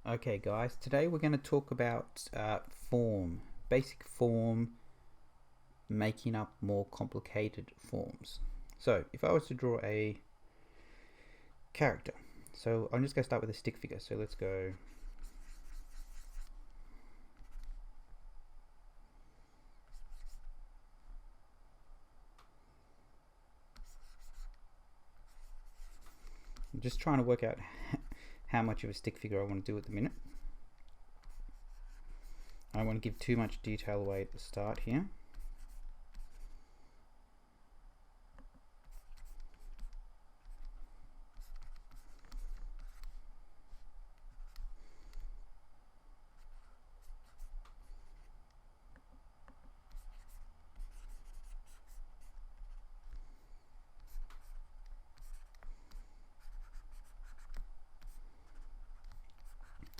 Okay guys, today we're going to talk about form, basic form, making up more complicated forms. So if I was to draw a character, so I'm just going to start with a stick figure. So let's go I'm just trying to work out how much of a stick figure I want to do at the minute. I don't want to give too much detail away at the start here.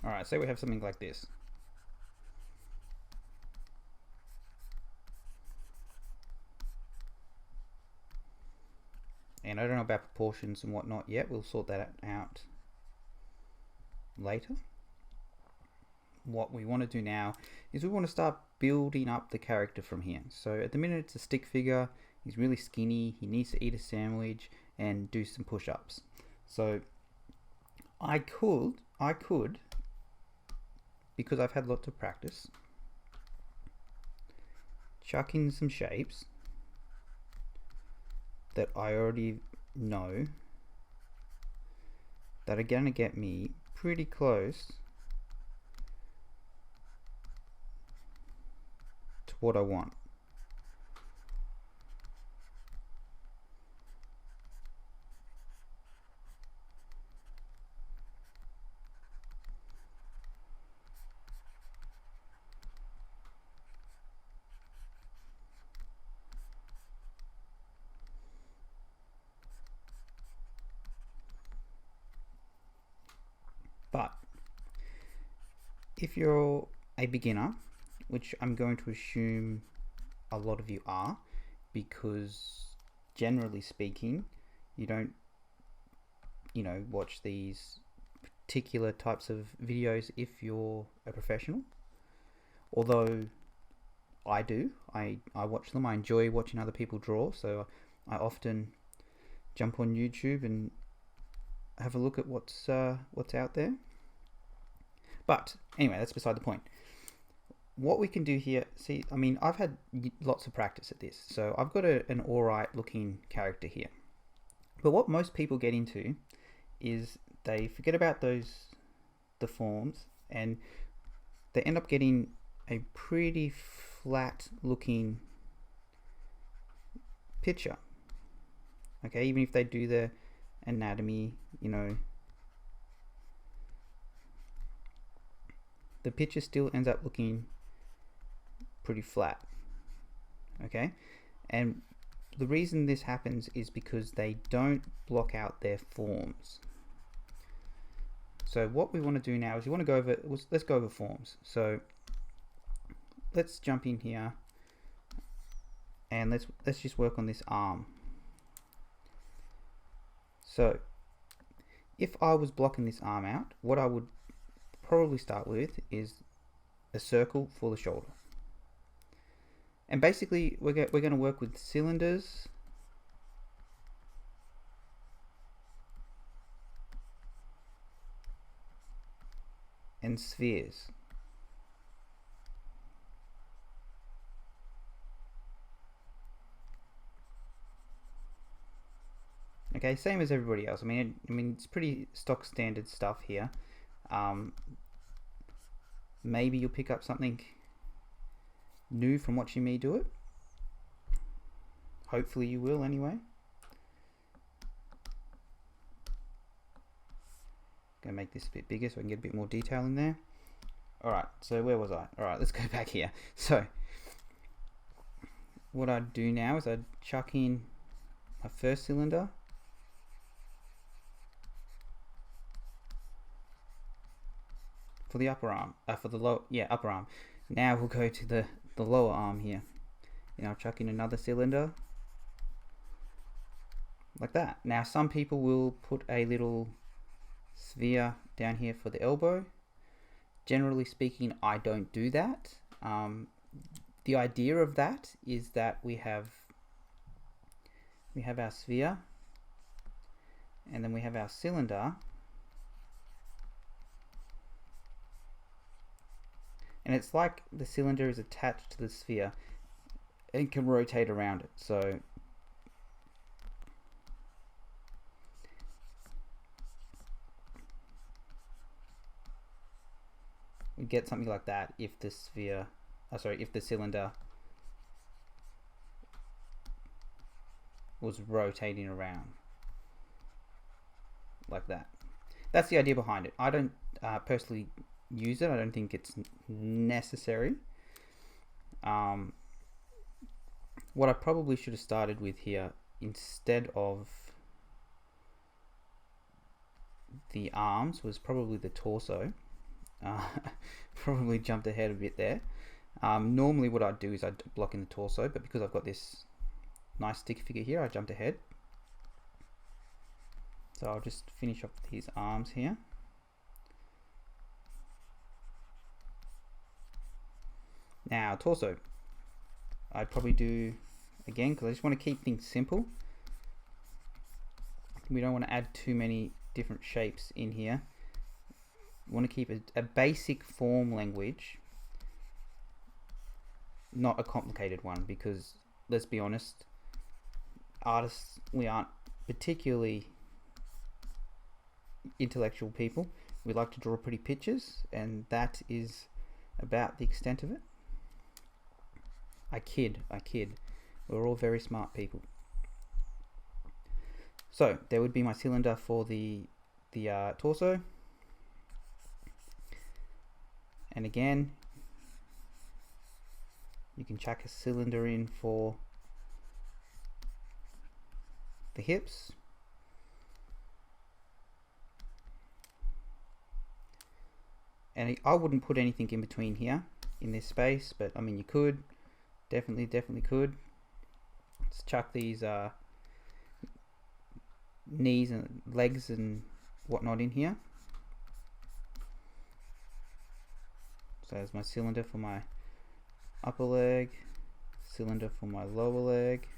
Alright, say we have something like this. And I don't know about proportions and whatnot yet, we'll sort that out later. What we want to do now is we want to start building up the character from here. So at the minute it's a stick figure, he's really skinny, he needs to eat a sandwich and do some push-ups. So I could, because I've had lots of practice, chuck in some shapes that I already know that are going to get me pretty close to what I want. But if you're a beginner, which I'm going to assume a lot of you are, because generally speaking, you don't, watch these particular types of videos if you're a professional. Although I do, I watch them. I enjoy watching other people draw, so I often jump on YouTube and have a look at what's out there. But anyway, that's beside the point. What we can do here, see, I mean, I've had lots of practice at this, so I've got an alright looking character here. But what most people get into is they forget about the forms, and they end up getting a pretty flat looking picture. Okay, even if they do the anatomy, the picture still ends up looking pretty flat. Okay, and the reason this happens is because they don't block out their forms. So what we want to do now is we want to go over, let's go over forms. So let's jump in here and let's just work on this arm. So if I was blocking this arm out, what I would probably start with is a circle for the shoulder. And basically we're going to work with cylinders and spheres. Okay, same as everybody else. I mean, it's pretty stock standard stuff here. Maybe you'll pick up something new from watching me do it. Hopefully you will anyway. Gonna make this a bit bigger so I can get a bit more detail in there. Alright, so where was I? Alright, let's go back here. So what I'd do now is I'd chuck in my first cylinder, for the upper arm, for the upper arm. Now we'll go to the lower arm here. I'll chuck in another cylinder like that. Now some people will put a little sphere down here for the elbow. Generally speaking, I don't do that. The idea of that is that we have our sphere, and then we have our cylinder, and it's like the cylinder is attached to the sphere and can rotate around it. So we get something like that if the sphere, if the cylinder was rotating around like that. That's the idea behind it. I don't personally use it. I don't think it's necessary. What I probably should have started with here, instead of the arms, was probably the torso. Probably jumped ahead a bit there. Normally what I'd do is I'd block in the torso, but because I've got this nice stick figure here, I jumped ahead. So I'll just finish off with his arms here. Now torso, I'd probably do again, because I just want to keep things simple. We don't want to add too many different shapes in here. We want to keep a basic form language, not a complicated one, because let's be honest, artists, we aren't particularly intellectual people. We like to draw pretty pictures, and that is about the extent of it. I kid. We're all very smart people. So there would be my cylinder for the torso, and again you can chuck a cylinder in for the hips. And I wouldn't put anything in between here in this space, but I mean you could, definitely could. Let's chuck these knees and legs and whatnot in here. So there's my cylinder for my upper leg, cylinder for my lower leg.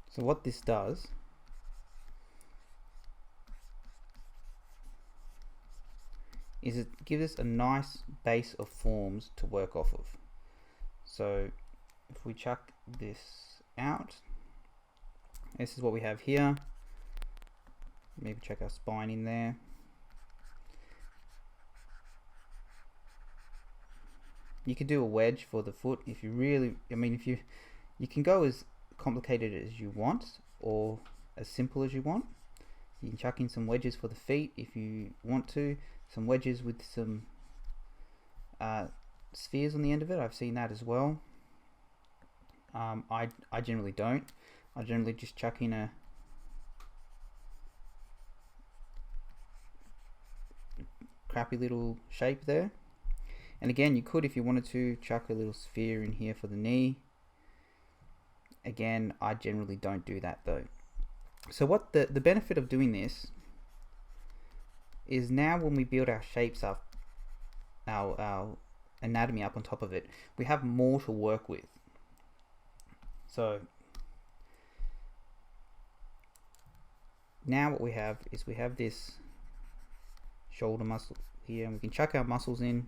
So what this does is it gives us a nice base of forms to work off of. So if we chuck this out, this is what we have here. Maybe check our spine in there. You could do a wedge for the foot if you really, I mean, if you can go as complicated as you want or as simple as you want. You can chuck in some wedges for the feet if you want to, some wedges with some spheres on the end of it. I've seen that as well. I generally don't. I generally just chuck in a crappy little shape there. And again, you could, if you wanted to, chuck a little sphere in here for the knee. Again, I generally don't do that though. So what the benefit of doing this is, now when we build our shapes up, our anatomy up on top of it, we have more to work with. So now what we have is we have this shoulder muscle here, and we can chuck our muscles in.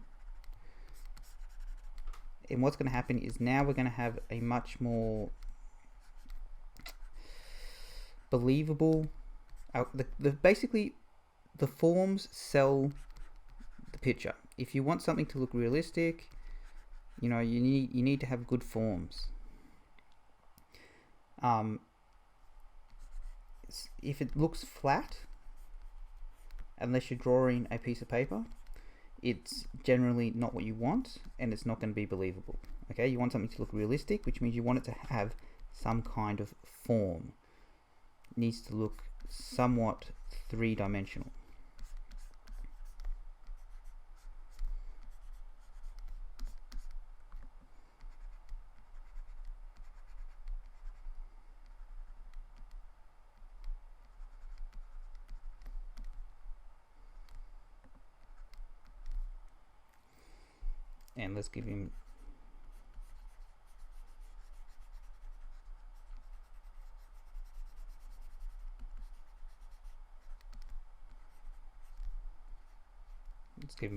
And what's going to happen is now we're going to have a much more believable, basically the forms sell the picture. If you want something to look realistic, you know, you need to have good forms. If it looks flat, unless you're drawing a piece of paper, it's generally not what you want, and it's not going to be believable. Okay, you want something to look realistic, which means you want it to have some kind of form. It needs to look somewhat three-dimensional. And let's give him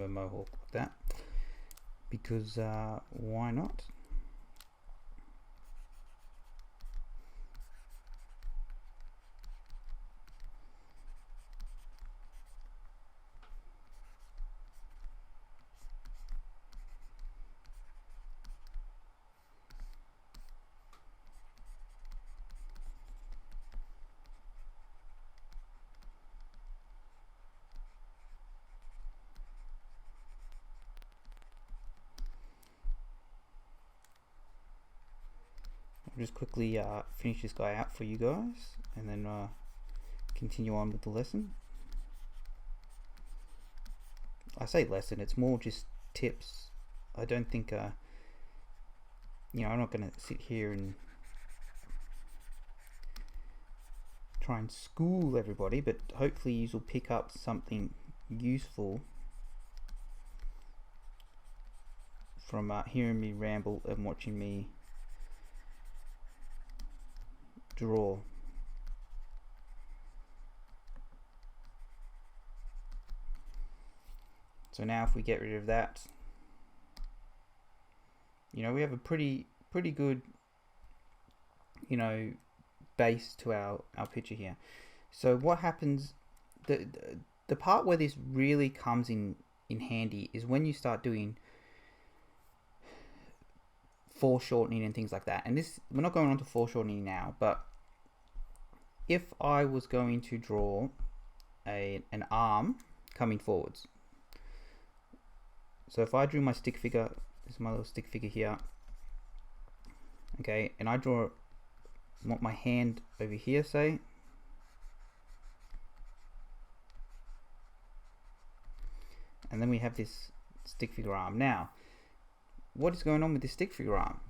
a mohawk like that, because why not? I'll just quickly finish this guy out for you guys, and then continue on with the lesson. I say lesson, it's more just tips. I don't think, you know, I'm not going to sit here and try and school everybody, but hopefully you will pick up something useful from hearing me ramble and watching me draw. So now if we get rid of that, you know, we have a pretty good, you know, base to our picture here. So what happens, the part where this really comes in handy is when you start doing foreshortening and things like that. And this, we're not going on to foreshortening now, but if I was going to draw an arm coming forwards, so if I drew my stick figure, this is my little stick figure here, okay, and I want my hand over here, say, and then we have this stick figure arm. Now, what is going on with this stick figure arm?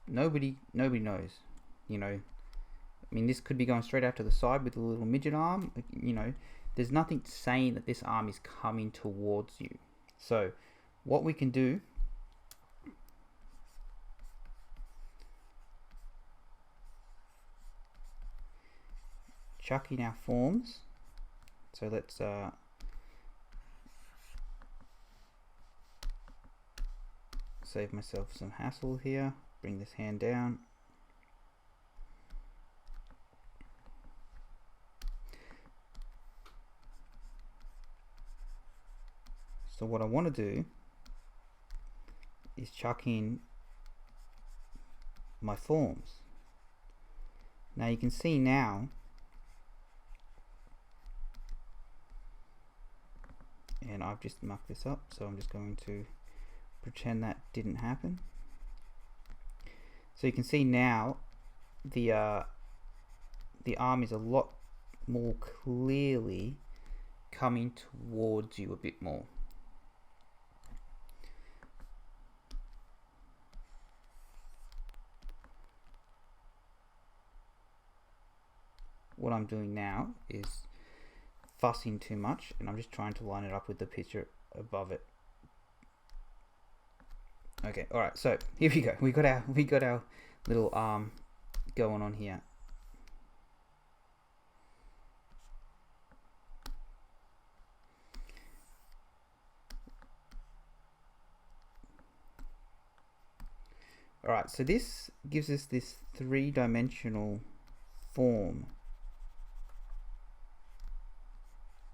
Nobody knows, you know. I mean, this could be going straight out to the side with a little midget arm, you know. There's nothing saying that this arm is coming towards you. So what we can do, chuck in our forms. So let's save myself some hassle here, bring this hand down. So what I want to do is chuck in my forms. Now you can see now, and I've just mucked this up, so I'm just going to pretend that didn't happen. So you can see now the arm is a lot more clearly coming towards you a bit more. What I'm doing now is fussing too much, and I'm just trying to line it up with the picture above it. Okay, all right. So here we go. We got our little arm going on here. All right. So this gives us this three-dimensional form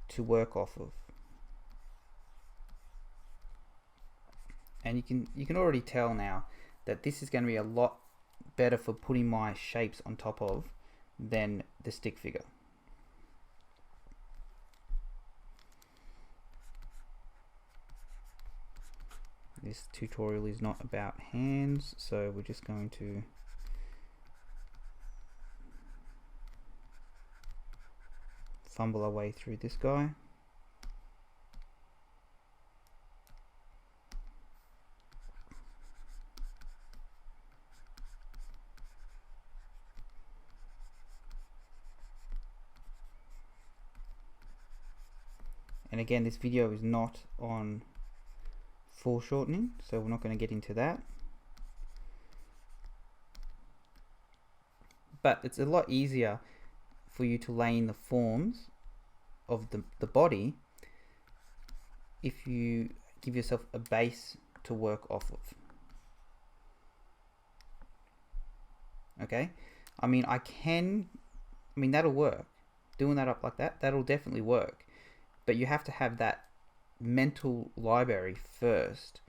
to work off of, and you can already tell now that this is going to be a lot better for putting my shapes on top of than the stick figure. This tutorial is not about hands, so we're just going to fumble our way through this guy. And again, this video is not on foreshortening, so we're not going to get into that. But it's a lot easier for you to lay in the forms of the body if you give yourself a base to work off of. Okay, I mean that'll work. Doing that up like that, that'll definitely work. But you have to have that mental library first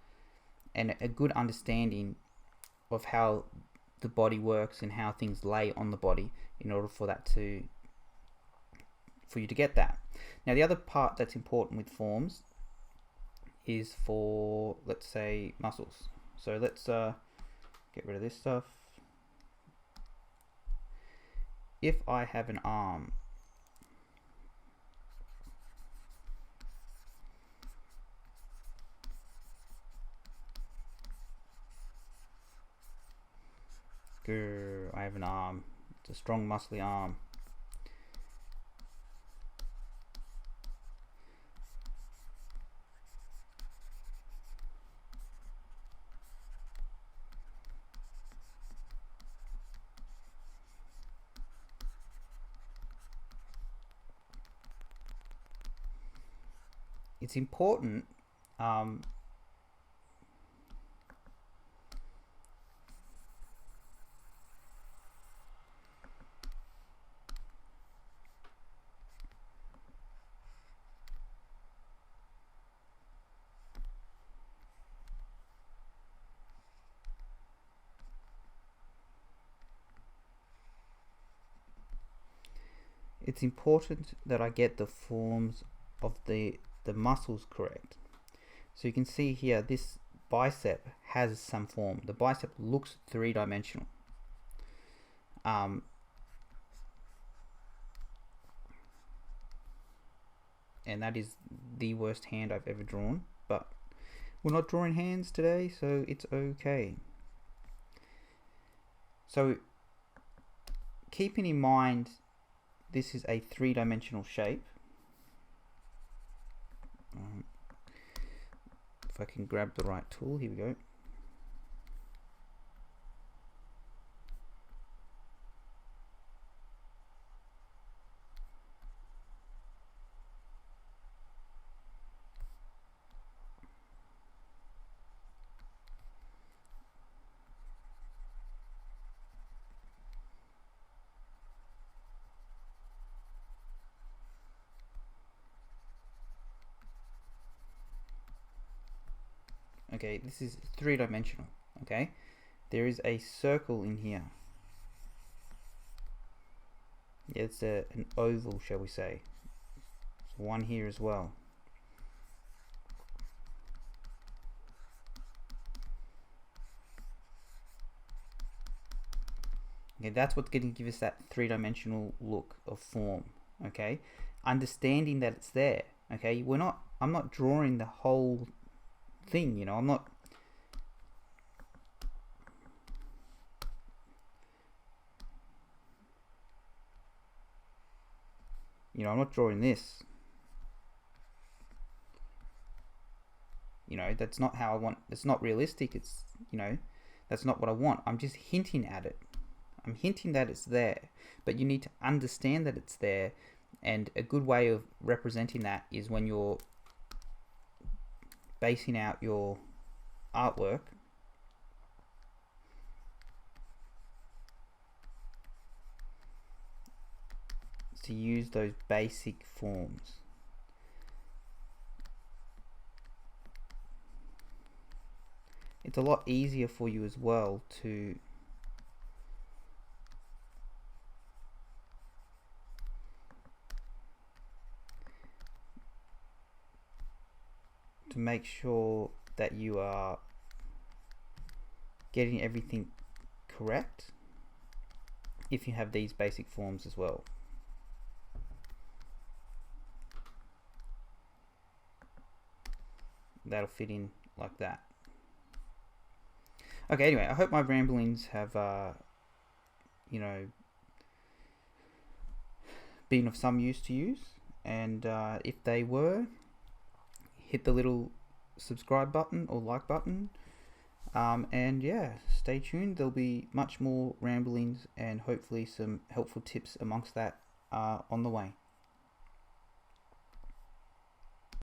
and a good understanding of how the body works and how things lay on the body in order for you to get that. Now the other part that's important with forms is for, let's say, muscles. So let's get rid of this stuff. If I have an arm, I have an arm, it's a strong muscly arm. It's important it's important that I get the forms of the muscles correct. So you can see here, this bicep has some form. The bicep looks three-dimensional. And that is the worst hand I've ever drawn, but we're not drawing hands today, so it's okay. So keeping in mind this is a three-dimensional shape. If I can grab the right tool, here we go. Okay, this is three-dimensional. Okay, there is a circle in here. It's an oval, shall we say. There's one here as well. Okay, that's what's going to give us that three-dimensional look of form. Okay, understanding that it's there. Okay, I'm not drawing the whole thing, you know, I'm not drawing this. You know, that's not how I want, it's not realistic, it's, you know, that's not what I want. I'm just hinting at it. I'm hinting that it's there, but you need to understand that it's there, and a good way of representing that is when you're basing out your artwork, to use those basic forms. It's a lot easier for you as well to make sure that you are getting everything correct if you have these basic forms as well. That'll fit in like that. Okay, anyway, I hope my ramblings have you know, been of some use to you, and if they were, hit the little subscribe button or like button. And yeah, stay tuned. There'll be much more ramblings and hopefully some helpful tips amongst that on the way.